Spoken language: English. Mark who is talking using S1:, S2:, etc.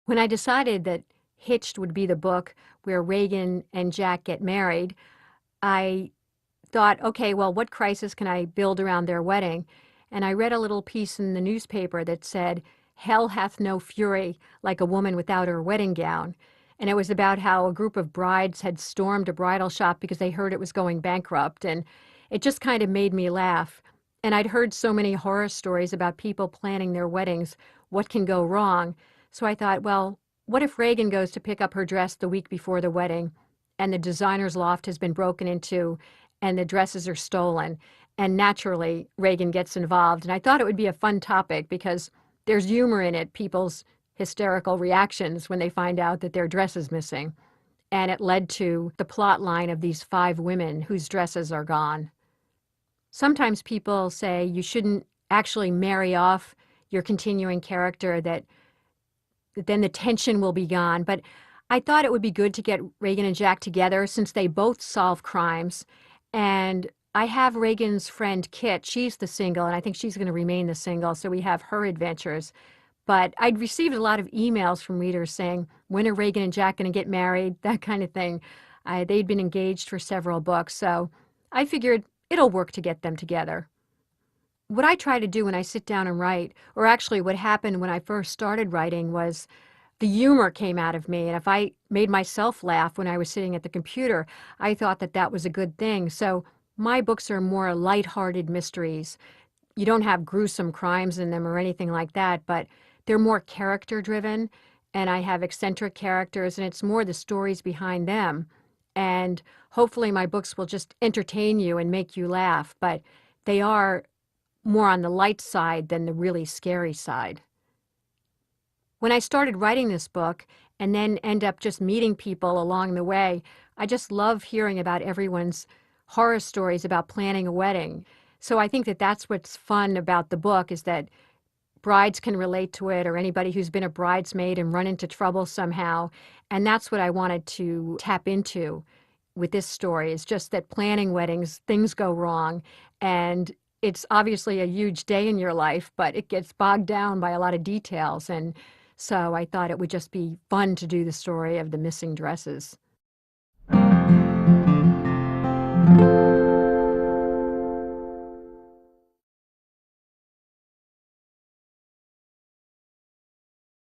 S1: When I decided that Hitched would be the book where Reagan and Jack get married, I thought, okay, well, what crisis can I build around their wedding? And I read a little piece in the newspaper that said, Hell hath no fury like a woman without her wedding gown. And it was about how a group of brides had stormed a bridal shop because they heard it was going bankrupt. And it just kind of made me laugh. And I'd heard so many horror stories about people planning their weddings, what can go wrong. So I thought, well, what if Reagan goes to pick up her dress the week before the wedding and the designer's loft has been broken into and the dresses are stolen? And naturally, Reagan gets involved. And I thought it would be a fun topic because there's humor in it, people's hysterical reactions when they find out that their dress is missing. And it led to the plot line of these five women whose dresses are gone. Sometimes people say you shouldn't actually marry off your continuing character, that then the tension will be gone. But I thought it would be good to get Reagan and Jack together since they both solve crimes. And I have Reagan's friend Kit. She's the single, and I think she's going to remain the single. So we have her adventures. But I'd received a lot of emails from readers saying, when are Reagan and Jack going to get married? That kind of thing. They'd been engaged for several books. So I figured it'll work to get them together. What I try to do when I sit down and write, or actually what happened when I first started writing, was the humor came out of me. And if I made myself laugh when I was sitting at the computer, I thought that that was a good thing. So my books are more lighthearted mysteries. You don't have gruesome crimes in them or anything like that, but they're more character driven. And I have eccentric characters, and it's more the stories behind them. And hopefully my books will just entertain you and make you laugh, but they are more on the light side than the really scary side. When I started writing this book and then end up just meeting people along the way, I just love hearing about everyone's horror stories about planning a wedding. So I think that that's what's fun about the book, is that brides can relate to it, or anybody who's been a bridesmaid and run into trouble somehow. And that's what I wanted to tap into with this story, is just that planning weddings, things go wrong. And it's obviously a huge day in your life, but it gets bogged down by a lot of details. And so I thought it would just be fun to do the story of the missing dresses.